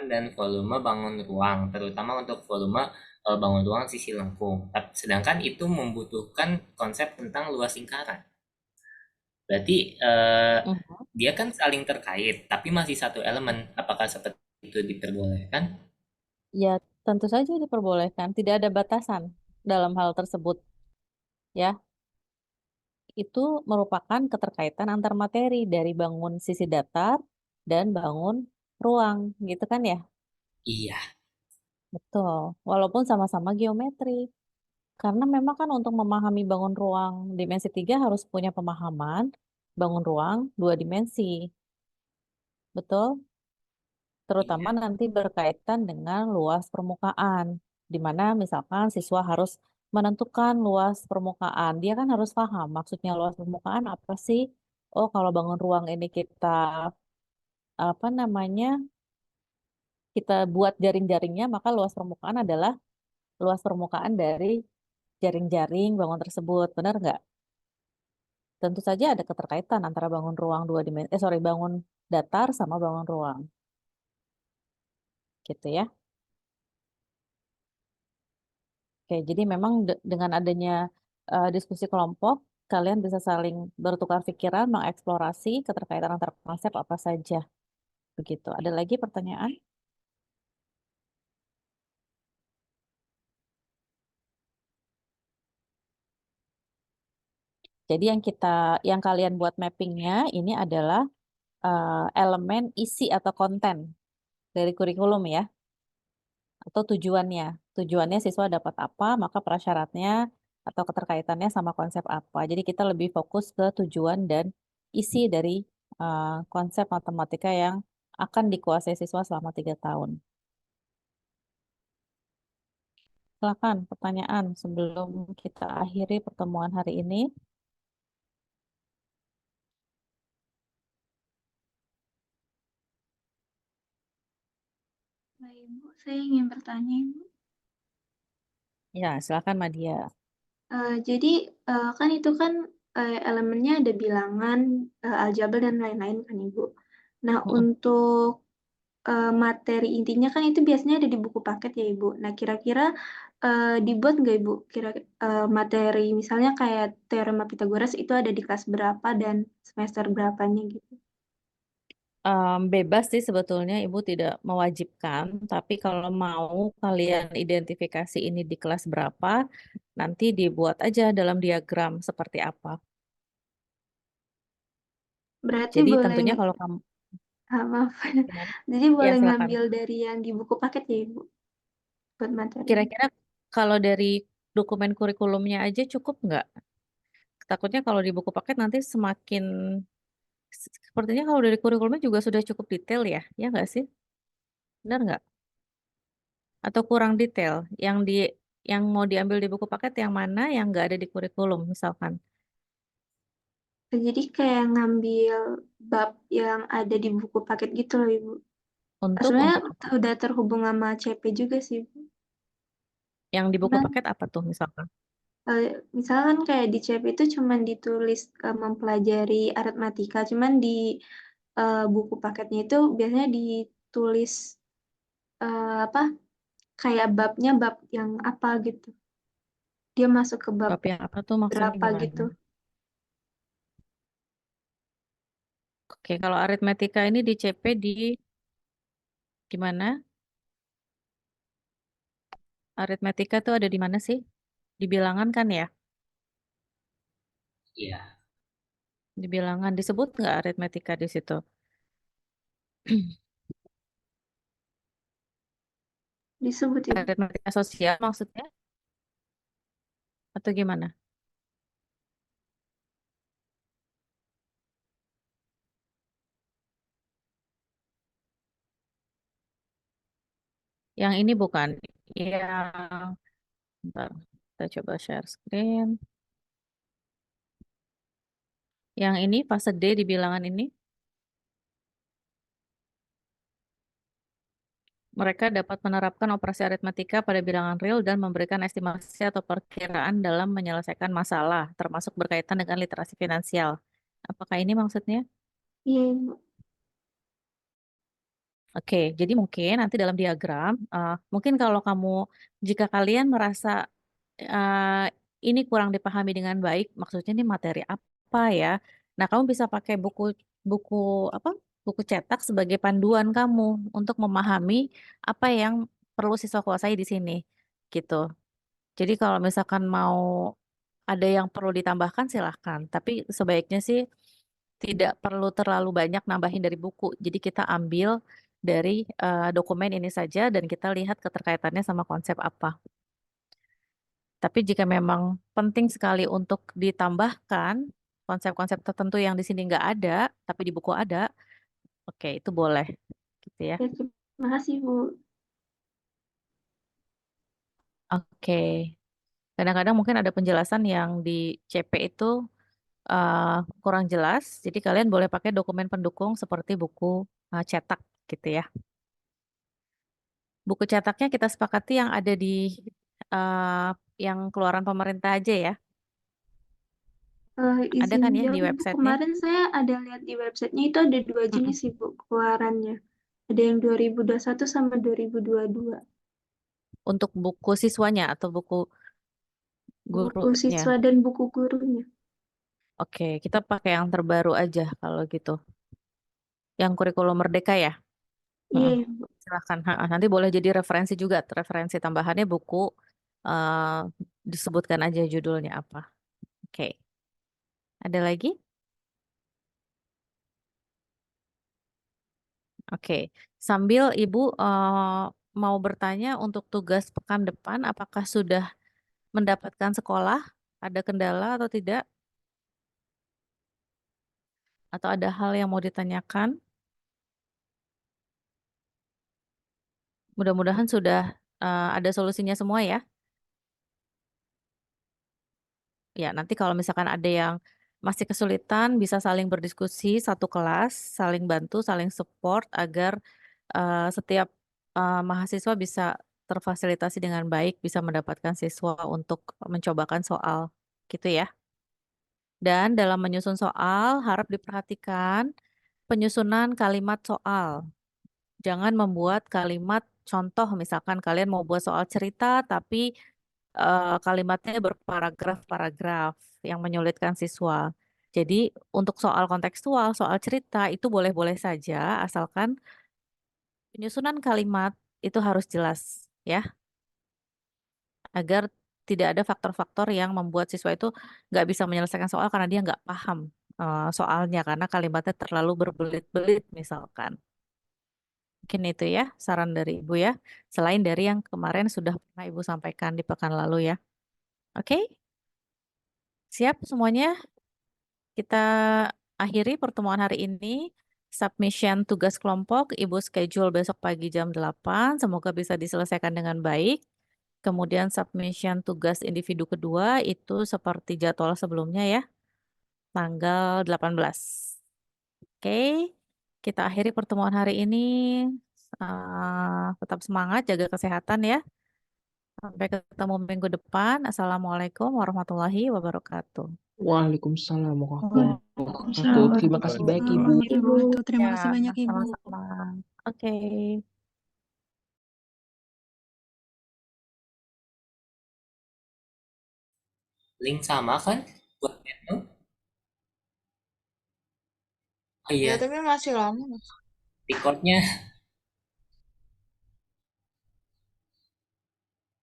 dan volume bangun ruang, terutama untuk volume bangun ruang sisi lengkung. Sedangkan itu membutuhkan konsep tentang luas lingkaran. Berarti Mhm. dia kan saling terkait, tapi masih satu elemen. Apakah seperti itu diperbolehkan? Ya, tentu saja diperbolehkan. Tidak ada batasan dalam hal tersebut. Ya, itu merupakan keterkaitan antar materi dari bangun sisi datar dan bangun ruang, gitu kan ya? Iya. Betul. Walaupun sama-sama geometri. Karena memang kan untuk memahami bangun ruang dimensi 3 harus punya pemahaman bangun ruang 2 dimensi. Betul? Terutama Iya. nanti berkaitan dengan luas permukaan, di mana misalkan siswa harus menentukan luas permukaan. Dia kan harus paham maksudnya luas permukaan apa sih? Oh, kalau bangun ruang ini kita apa namanya? Kita buat jaring-jaringnya, maka luas permukaan adalah luas permukaan dari jaring-jaring bangun tersebut. Benar nggak? Tentu saja ada keterkaitan antara bangun ruang 2 dimensi, bangun datar sama bangun ruang, gitu ya. Oke, jadi memang dengan adanya diskusi kelompok, kalian bisa saling bertukar pikiran, mengeksplorasi keterkaitan antar konsep apa saja. Begitu. Ada lagi pertanyaan? Jadi yang kalian buat mappingnya ini adalah elemen isi atau konten dari kurikulum ya, atau tujuannya. Tujuannya siswa dapat apa, maka prasyaratnya atau keterkaitannya sama konsep apa. Jadi kita lebih fokus ke tujuan dan isi dari konsep matematika yang akan dikuasai siswa selama 3 tahun. Silakan pertanyaan sebelum kita akhiri pertemuan hari ini. Baik, Ibu, saya ingin bertanya, Ibu. Ya, silakan Madia. Jadi kan itu kan elemennya ada bilangan, aljabar dan lain-lain kan Ibu. Nah, Mm-mm. untuk materi intinya kan itu biasanya ada di buku paket ya Ibu. Nah, kira-kira dibuat nggak Ibu? Materi misalnya kayak teorema Pitagoras itu ada di kelas berapa dan semester berapanya gitu. Bebas sih sebetulnya Ibu tidak mewajibkan, tapi kalau mau kalian identifikasi ini di kelas berapa, nanti dibuat aja dalam diagram seperti apa. Berarti Jadi boleh, tentunya kalau kamu maaf. gimana? Jadi Ya boleh silakan. ngambil dari yang di buku paket ya Ibu buat materinya. Kira-kira kalau dari dokumen kurikulumnya aja cukup nggak? Takutnya kalau di buku paket nanti semakin sepertinya kalau dari kurikulumnya juga sudah cukup detail ya, ya nggak sih? Benar nggak? Atau kurang detail? Yang mau diambil di buku paket yang mana yang nggak ada di kurikulum misalkan? Jadi kayak ngambil bab yang ada di buku paket gitu loh Ibu. Sebenarnya Untuk apa? udah terhubung sama CP juga sih Ibu. Yang di buku Cuman paket apa tuh misalkan? eh, misalkan kayak di CP itu cuman ditulis mempelajari aritmatika, cuman di buku paketnya itu biasanya ditulis apa kayak babnya bab yang apa gitu. Dia masuk ke bab Bab yang apa tuh maksudnya berapa gimana? gitu. Oke, kalau aritmetika ini di CP di gimana? Aritmetika tuh ada di mana sih? Di bilangan kan ya? Iya. Di bilangan disebut nggak aritmetika di situ? Disebut Ibu. Aritmetika sosial maksudnya atau gimana? Yang ini bukan. Yang bentar, kita coba share screen. Yang ini fase D di bilangan ini, mereka dapat menerapkan operasi aritmetika pada bilangan real dan memberikan estimasi atau perkiraan dalam menyelesaikan masalah, termasuk berkaitan dengan literasi finansial. Apakah ini maksudnya? Iya Ibu. Oke, jadi mungkin nanti dalam diagram, mungkin kalau jika kalian merasa eh, ini kurang dipahami dengan baik, maksudnya ini materi apa ya? Nah, kamu bisa pakai buku apa? Buku cetak sebagai panduan kamu untuk memahami apa yang perlu siswa kuasai di sini, gitu. Jadi kalau misalkan mau ada yang perlu ditambahkan silahkan, tapi sebaiknya sih tidak perlu terlalu banyak nambahin dari buku. Jadi kita ambil dari dokumen ini saja dan kita lihat keterkaitannya sama konsep apa. Tapi jika memang penting sekali untuk ditambahkan konsep-konsep tertentu yang di sini nggak ada, tapi di buku ada, oke itu boleh, gitu ya. Ya, terima kasih, Bu. Oke, kadang-kadang mungkin ada penjelasan yang di CP itu kurang jelas, jadi kalian boleh pakai dokumen pendukung seperti buku cetak, gitu ya. Buku cetaknya kita sepakati yang ada di eh, yang keluaran pemerintah aja ya. Ada Izin kan ya di jawab, Bu. websitenya? Kemarin saya ada lihat di websitenya itu ada dua Mm-mm. jenis sih, Bu, keluarannya. Ada yang 2021 sama 2022. Untuk buku siswanya atau buku Buku gurunya. siswa dan buku gurunya. Oke, kita pakai yang terbaru aja kalau gitu. Yang kurikulum merdeka ya. Mm-mm. Iya, Bu. Silahkan. Ha, nanti boleh jadi referensi juga. Referensi tambahannya buku eh, disebutkan aja judulnya apa. Oke, ada lagi? Oke, sambil Ibu mau bertanya untuk tugas pekan depan, apakah sudah mendapatkan sekolah? Ada kendala atau tidak? Atau ada hal yang mau ditanyakan? Mudah-mudahan sudah ada solusinya semua ya. Ya, nanti kalau misalkan ada yang masih kesulitan, bisa saling berdiskusi satu kelas, saling bantu, saling support agar setiap mahasiswa bisa terfasilitasi dengan baik, bisa mendapatkan siswa untuk mencobakan soal, gitu ya. Dan dalam menyusun soal, harap diperhatikan penyusunan kalimat soal. Jangan membuat kalimat contoh, misalkan kalian mau buat soal cerita, tapi kalimatnya berparagraf-paragraf yang menyulitkan siswa. Jadi untuk soal kontekstual, soal cerita itu boleh-boleh saja, asalkan penyusunan kalimat itu harus jelas, ya, agar tidak ada faktor-faktor yang membuat siswa itu nggak bisa menyelesaikan soal karena dia nggak paham soalnya, karena kalimatnya terlalu berbelit-belit misalkan. Mungkin itu ya saran dari Ibu ya, selain dari yang kemarin sudah pernah Ibu sampaikan di pekan lalu ya. Oke, siap semuanya? Kita akhiri pertemuan hari ini. Submission tugas kelompok, Ibu schedule besok pagi jam 8. Semoga bisa diselesaikan dengan baik. Kemudian submission tugas individu kedua itu seperti jadwal sebelumnya ya, tanggal 18. Oke, kita akhiri pertemuan hari ini. Tetap semangat, jaga kesehatan ya. Sampai ketemu minggu depan. Assalamualaikum warahmatullahi wabarakatuh. Waalaikumsalam warahmatullahi wabarakatuh. Waalaikumsalam Terima kasih warahmatullahi banyak, Waalaikumsalam Ibu. wabarakatuh, warahmatullahi Ibu. wabarakatuh. Terima Ya, kasih banyak, Ibu. sama-sama. Oke. Link sama kan buat menu? Oh Ya, iya, tapi masih lama. recordnya